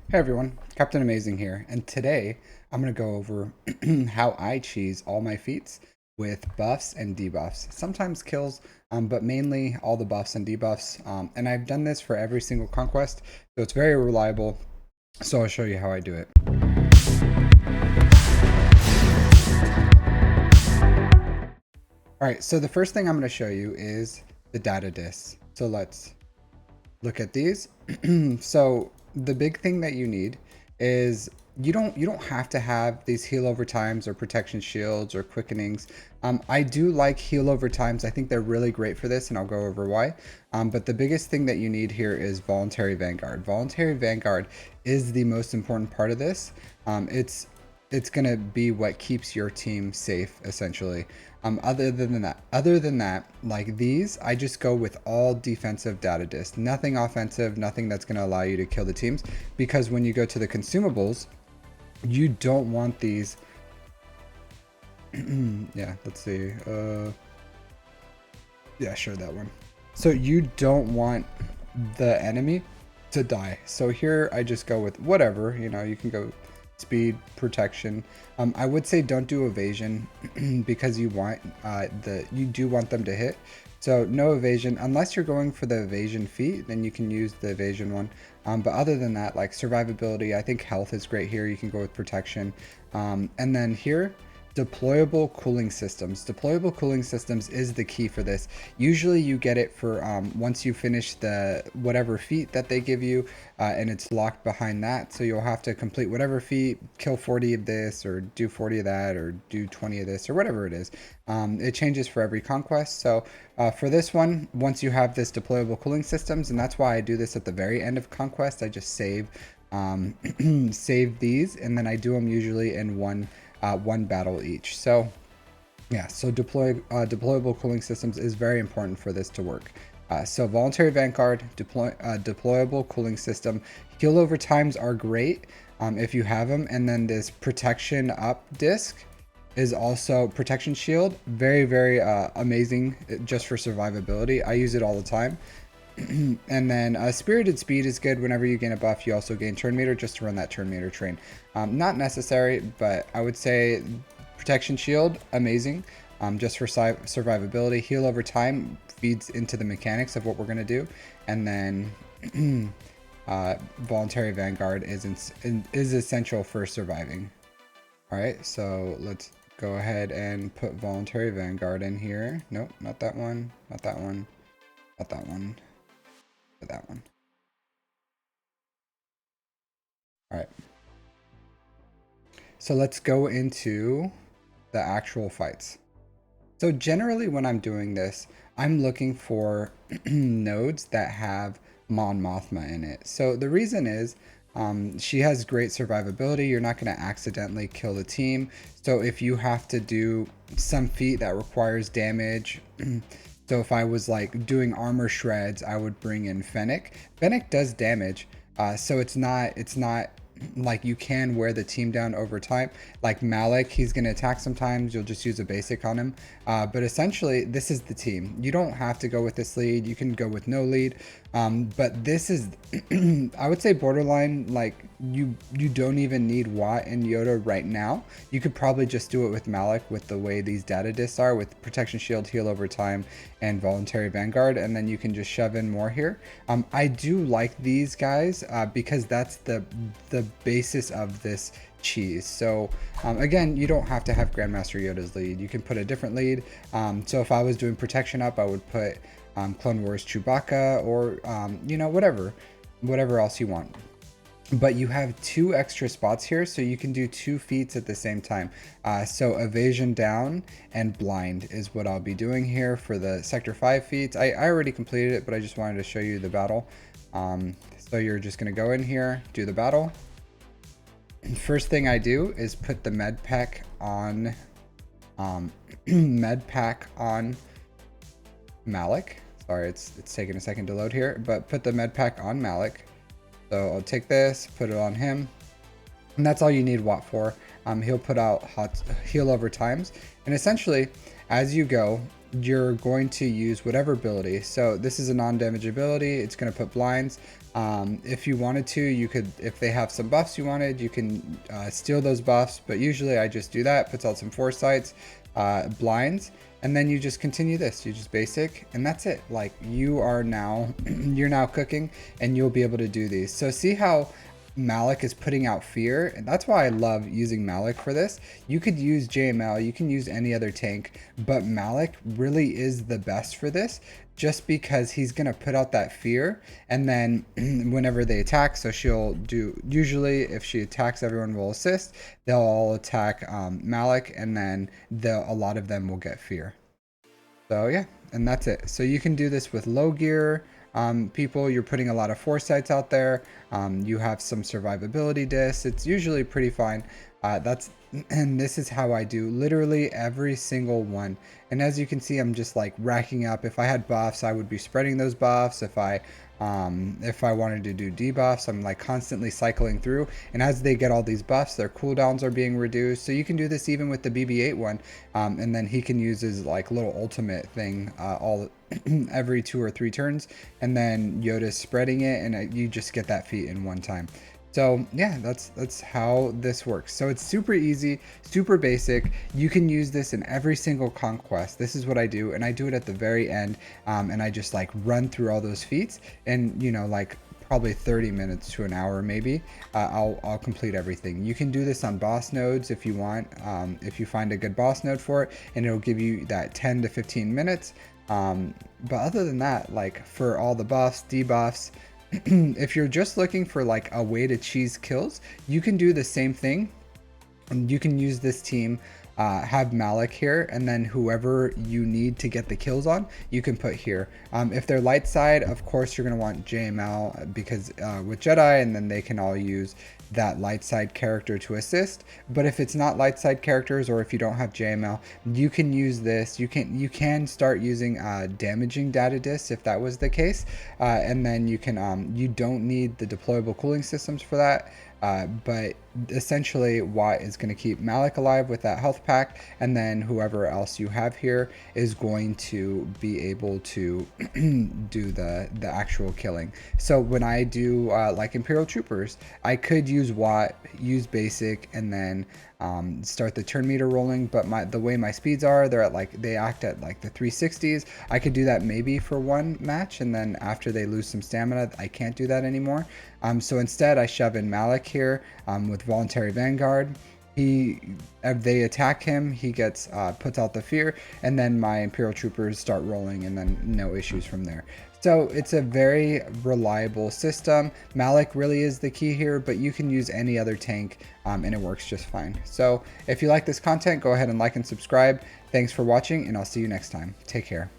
Hey everyone, Captain Amazing here, and today I'm going to go over how I cheese all my feats with buffs and debuffs. Sometimes kills, but mainly all the buffs and debuffs. And I've done this for every single conquest, so it's very reliable. So I'll show you how I do it. Alright, so the first thing I'm going to show you is the data discs. So let's look at these. So the big thing that you need is you don't have to have these heal over times or protection shields or quickenings. I do like heal over times. I think they're really great for this, and I'll go over why. But the biggest thing that you need here is voluntary vanguard. Voluntary vanguard is the most important part of this. It's gonna be what keeps your team safe, essentially. Other than that, like these, I just go with all defensive data disc, nothing offensive, nothing that's gonna allow you to kill the teams. Because when you go to the consumables, you don't want these. Yeah, let's see. Yeah, sure, that one. So you don't want the enemy to die. So here I just go with whatever, you can go speed, protection. I would say don't do evasion because you want you do want them to hit. So no evasion unless you're going for the evasion feat, then you can use the evasion one. But other than that, like survivability, I think health is great here. You can go with protection. And then here, deployable cooling systems. Deployable cooling systems is the key for this. Usually you get it for once you finish the whatever feat that they give you, and it's locked behind that. So you'll have to complete whatever feat, kill 40 of this, or do 40 of that, or do 20 of this, or whatever it is. It changes for every conquest. So for this one, once you have this deployable cooling systems, and that's why I do this at the very end of conquest, I just save save these, and then I do them usually in one battle each. So yeah, so deployable cooling systems is very important for this to work. So voluntary vanguard, deployable cooling system, heal over times are great if you have them, and then this protection up disc is also protection shield, very amazing just for survivability. I use it all the time. And then spirited speed is good. Whenever you gain a buff, you also gain turn meter just to run that turn meter train. Not necessary, but I would say protection shield, amazing, just for survivability. Heal over time feeds into the mechanics of what we're going to do. And then voluntary vanguard is essential for surviving. All right, so let's go ahead and put voluntary vanguard in here. Nope, not that one, not that one, not that one. That one. All right. So let's go into the actual fights. So generally when I'm doing this, I'm looking for nodes that have Mon Mothma in it. So the reason is she has great survivability. You're not going to accidentally kill the team. So if you have to do some feat that requires damage, so if I was like doing armor shreds, I would bring in Fennec. Fennec does damage, so it's not like you can wear the team down over time. Like Malik, he's going to attack sometimes. You'll just use a basic on him. But essentially, this is the team. You don't have to go with this lead. You can go with no lead. But this is, I would say borderline, like you don't even need Watt and Yoda right now. You could probably just do it with Malik with the way these data discs are with protection shield, heal over time, and voluntary vanguard. And then you can just shove in more here. I do like these guys because that's the basis of this cheese. So again, you don't have to have Grandmaster Yoda's lead. You can put a different lead. So if I was doing protection up, I would put Clone Wars Chewbacca, or whatever else you want. But you have 2 extra spots here, so you can do 2 feats at the same time. So evasion down and blind is what I'll be doing here for the Sector 5 feats. I already completed it, but I just wanted to show you the battle. So you're just going to go in here, do the battle. First thing I do is put the med pack on Malik. Sorry, it's taking a second to load here, but put the med pack on Malik. So I'll take this, put it on him, and that's all you need Watt for. He'll put out heal over times, and essentially, as you go, you're going to use whatever ability. So this is a non-damage ability. It's going to put blinds. If you wanted to, you could, if they have some buffs you wanted, you can steal those buffs, but usually I just do that, puts out some foresights, blinds, and then you just continue this. You just basic, and that's it. Like, you are now, you're now cooking, and you'll be able to do these. So see how Malik is putting out fear, and that's why I love using Malik for this. You could use JML, you can use any other tank, but Malik really is the best for this, just because he's gonna put out that fear, and then whenever they attack, so she'll do, usually if she attacks, everyone will assist, they'll all attack Malik, and then a lot of them will get fear. So yeah, and that's it. So you can do this with low gear people. You're putting a lot of foresights out there. You have some survivability discs. It's usually pretty fine. And this is how I do literally every single one. And as you can see, I'm just like racking up. If I had buffs, I would be spreading those buffs. If I wanted to do debuffs, I'm like constantly cycling through, and as they get all these buffs, their cooldowns are being reduced. So you can do this even with the BB-8 one, and then he can use his like little ultimate thing all every 2 or 3 turns, and then Yoda's spreading it, and you just get that feat in one time. So yeah, that's how this works. So it's super easy, super basic. You can use this in every single conquest. This is what I do, and I do it at the very end, and I just like run through all those feats, and you know, like probably 30 minutes to an hour maybe, I'll complete everything. You can do this on boss nodes if you want, if you find a good boss node for it, and it'll give you that 10 to 15 minutes. But other than that, like for all the buffs, debuffs, if you're just looking for like a way to cheese kills, you can do the same thing. You can use this team, have Malik here, and then whoever you need to get the kills on, you can put here. If they're light side, of course you're going to want JML, because with Jedi, and then they can all use that light side character to assist. But if it's not light side characters, or if you don't have JML, you can use this. You can start using damaging data discs if that was the case, and then you can you don't need the deployable cooling systems for that. But essentially Watt is going to keep Malik alive with that health pack, and then whoever else you have here is going to be able to do the actual killing. So when I do like Imperial Troopers, I could use Watt, use basic, and then start the turn meter rolling, but the way my speeds are, they act at like the 360s. I could do that maybe for one match, and then after they lose some stamina, I can't do that anymore. So instead I shove in Malik here with voluntary vanguard. They attack him, he gets puts out the fear, and then my Imperial Troopers start rolling, and then no issues from there. So it's a very reliable system. Malik really is the key here, but you can use any other tank, and it works just fine. So if you like this content, go ahead and like and subscribe. Thanks for watching, and I'll see you next time. Take care.